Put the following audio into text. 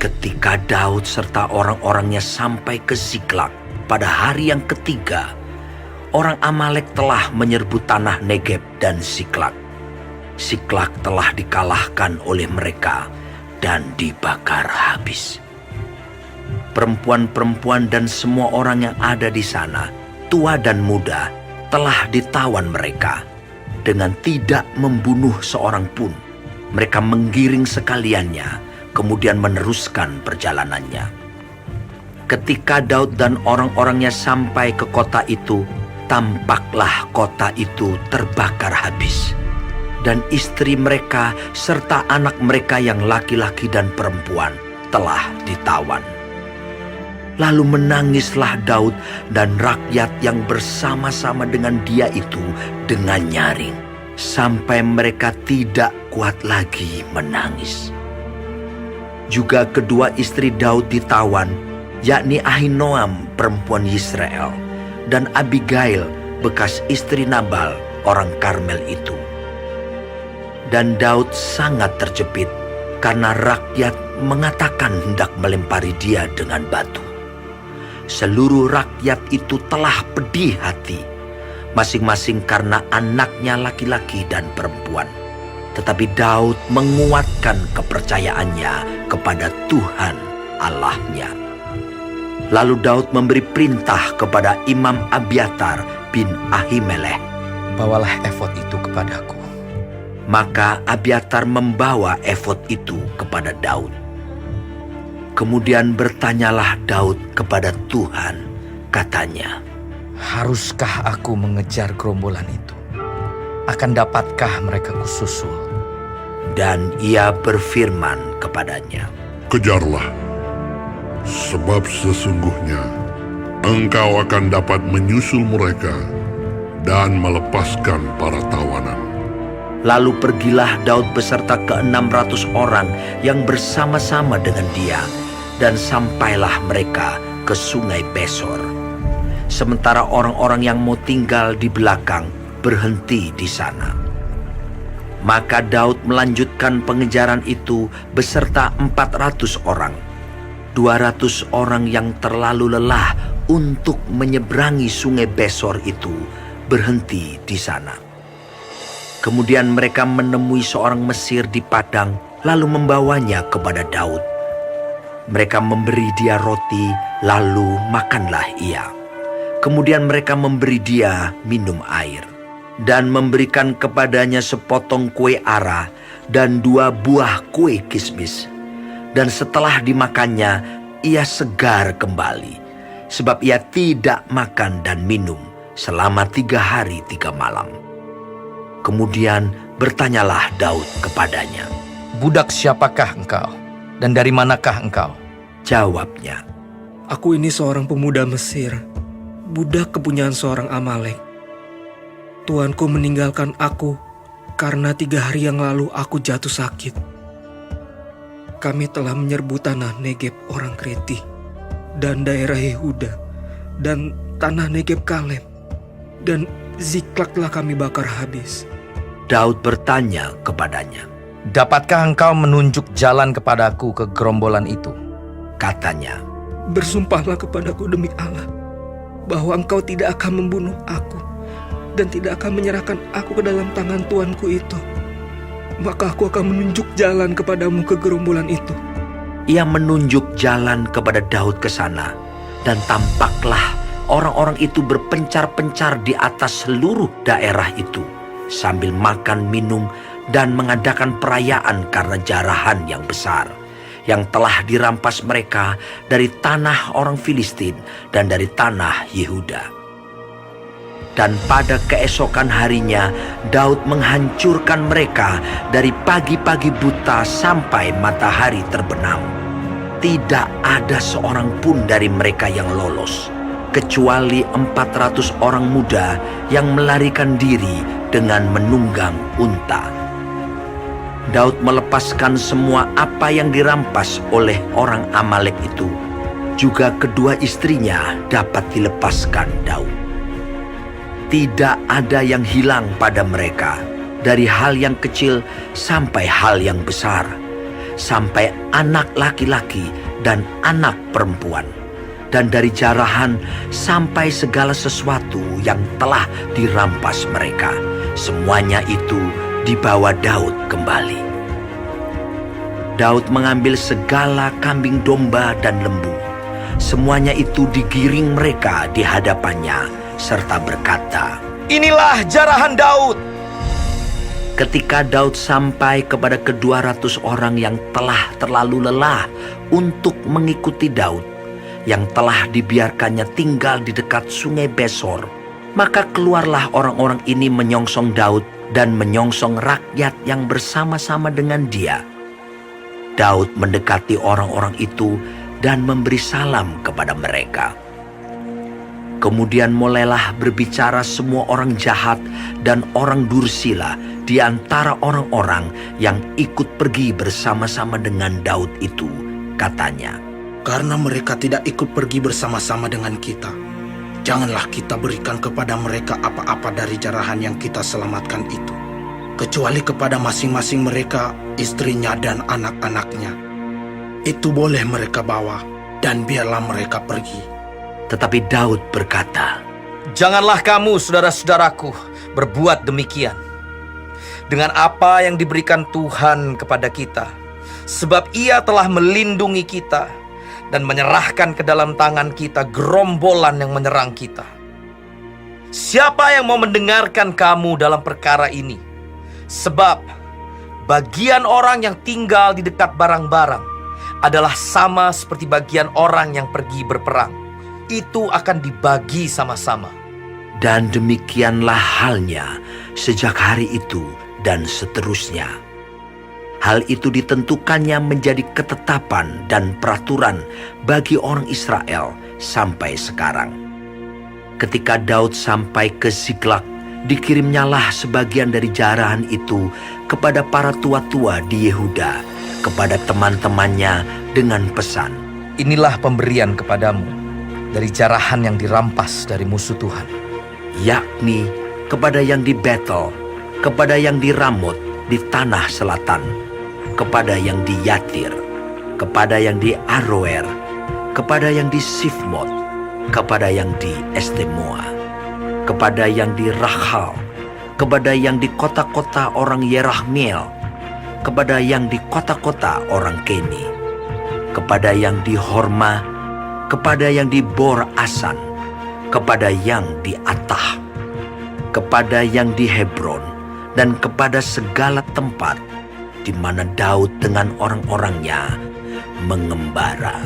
Ketika Daud serta orang-orangnya sampai ke Ziklag pada hari yang ketiga, orang Amalek telah menyerbu tanah Negeb dan Ziklag. Ziklag telah dikalahkan oleh mereka dan dibakar habis. Perempuan-perempuan dan semua orang yang ada di sana, tua dan muda, telah ditawan mereka dengan tidak membunuh seorang pun. Mereka menggiring sekaliannya, kemudian meneruskan perjalanannya. Ketika Daud dan orang-orangnya sampai ke kota itu, tampaklah kota itu terbakar habis. Dan istri mereka serta anak mereka yang laki-laki dan perempuan telah ditawan. Lalu menangislah Daud dan rakyat yang bersama-sama dengan dia itu dengan nyaring, sampai mereka tidak kuat lagi menangis. Juga kedua istri Daud ditawan, yakni Ahinoam perempuan Yisrael dan Abigail bekas istri Nabal orang Karmel itu. Dan Daud sangat terjepit karena rakyat mengatakan hendak melempari dia dengan batu. Seluruh rakyat itu telah pedih hati, masing-masing karena anaknya laki-laki dan perempuan. Tetapi Daud menguatkan kepercayaannya kepada Tuhan Allahnya. Lalu Daud memberi perintah kepada Imam Abiatar bin Ahimelech, "Bawalah efod itu kepadaku." Maka Abiatar membawa efod itu kepada Daud. Kemudian bertanyalah Daud kepada Tuhan, katanya, "Haruskah aku mengejar gerombolan itu? Akan dapatkah mereka kususul?" Dan ia berfirman kepadanya, Kejarlah, sebab sesungguhnya engkau akan dapat menyusul mereka dan melepaskan para tawanan. Lalu pergilah Daud beserta ke-600 orang yang bersama-sama dengan dia, dan sampailah mereka ke sungai Besor. Sementara orang-orang yang mau tinggal di belakang berhenti di sana. Maka Daud melanjutkan pengejaran itu beserta 400 orang. 200 orang yang terlalu lelah untuk menyeberangi sungai Besor itu berhenti di sana. Kemudian mereka menemui seorang Mesir di padang, lalu membawanya kepada Daud. Mereka memberi dia roti, lalu makanlah ia. Kemudian mereka memberi dia minum air, dan memberikan kepadanya sepotong kue ara dan 2 buah kue kismis. Dan setelah dimakannya, ia segar kembali, sebab ia tidak makan dan minum selama 3 hari 3 malam. Kemudian bertanyalah Daud kepadanya, "Budak siapakah engkau? Dan dari manakah engkau?" Jawabnya, "Aku ini seorang pemuda Mesir, budak kepunyaan seorang Amalek. Tuanku meninggalkan aku karena 3 hari yang lalu aku jatuh sakit. Kami telah menyerbu tanah Negeb orang Kreti dan daerah Yehuda dan tanah Negeb Kaleb, dan Ziklag telah kami bakar habis." Daud bertanya kepadanya, "Dapatkah engkau menunjuk jalan kepadaku ke gerombolan itu?" Katanya, "Bersumpahlah kepadaku demi Allah, bahwa engkau tidak akan membunuh aku dan tidak akan menyerahkan aku ke dalam tangan tuanku itu. Maka aku akan menunjuk jalan kepadamu ke gerombolan itu." ia menunjuk jalan kepada Daud ke sana, dan tampaklah orang-orang itu berpencar-pencar di atas seluruh daerah itu, sambil makan, minum, dan mengadakan perayaan karena jarahan yang besar, yang telah dirampas mereka dari tanah orang Filistin dan dari tanah Yehuda. Dan pada keesokan harinya, Daud menghancurkan mereka dari pagi-pagi buta sampai matahari terbenam. Tidak ada seorang pun dari mereka yang lolos, kecuali 400 orang muda yang melarikan diri dengan menunggang unta. Daud melepaskan semua apa yang dirampas oleh orang Amalek itu. Juga kedua istrinya dapat dilepaskan Daud. Tidak ada yang hilang pada mereka, dari hal yang kecil sampai hal yang besar. sampai anak laki-laki dan anak perempuan, dan dari jarahan sampai segala sesuatu yang telah dirampas mereka. Semuanya itu dibawa Daud kembali. Daud mengambil segala kambing domba dan lembu. Semuanya itu digiring mereka di hadapannya, serta berkata, Inilah jarahan Daud. ketika Daud sampai kepada ke-200 orang yang telah terlalu lelah untuk mengikuti Daud, yang telah dibiarkannya tinggal di dekat sungai Besor, maka keluarlah orang-orang ini menyongsong Daud dan menyongsong rakyat yang bersama-sama dengan dia. Daud mendekati orang-orang itu dan memberi salam kepada mereka. Kemudian mulailah berbicara semua orang jahat dan orang dursila di antara orang-orang yang ikut pergi bersama-sama dengan Daud itu. Katanya, Karena mereka tidak ikut pergi bersama-sama dengan kita, janganlah kita berikan kepada mereka apa-apa dari jarahan yang kita selamatkan itu, kecuali kepada masing-masing mereka, istrinya dan anak-anaknya. Itu boleh mereka bawa, dan biarlah mereka pergi. tetapi Daud berkata, Janganlah kamu, saudara-saudaraku, berbuat demikian. Dengan apa yang diberikan Tuhan kepada kita, sebab Ia telah melindungi kita dan menyerahkan ke dalam tangan kita gerombolan yang menyerang kita. Siapa yang mau mendengarkan kamu dalam perkara ini? Sebab bagian orang yang tinggal di dekat barang-barang adalah sama seperti bagian orang yang pergi berperang. Itu akan dibagi sama-sama. dan demikianlah halnya sejak hari itu dan seterusnya. Hal itu ditentukannya menjadi ketetapan dan peraturan bagi orang Israel sampai sekarang. Ketika Daud sampai ke Ziklag, dikirimnyalah sebagian dari jarahan itu kepada para tua-tua di Yehuda, kepada teman-temannya dengan pesan, Inilah pemberian kepadamu dari jarahan yang dirampas dari musuh Tuhan. yakni kepada yang di Betel, kepada yang di Ramot di tanah selatan, kepada yang di Yatir, kepada yang di Aroer, kepada yang di Sifmot, kepada yang di Estemoa, kepada yang di Rachal, kepada yang di kota-kota orang Yerahmeel, kepada yang di kota-kota orang Keni, kepada yang di Horma, kepada yang di Bor Asan, kepada yang di Atah, kepada yang di Hebron, dan kepada segala tempat di mana Daud dengan orang-orangnya mengembara.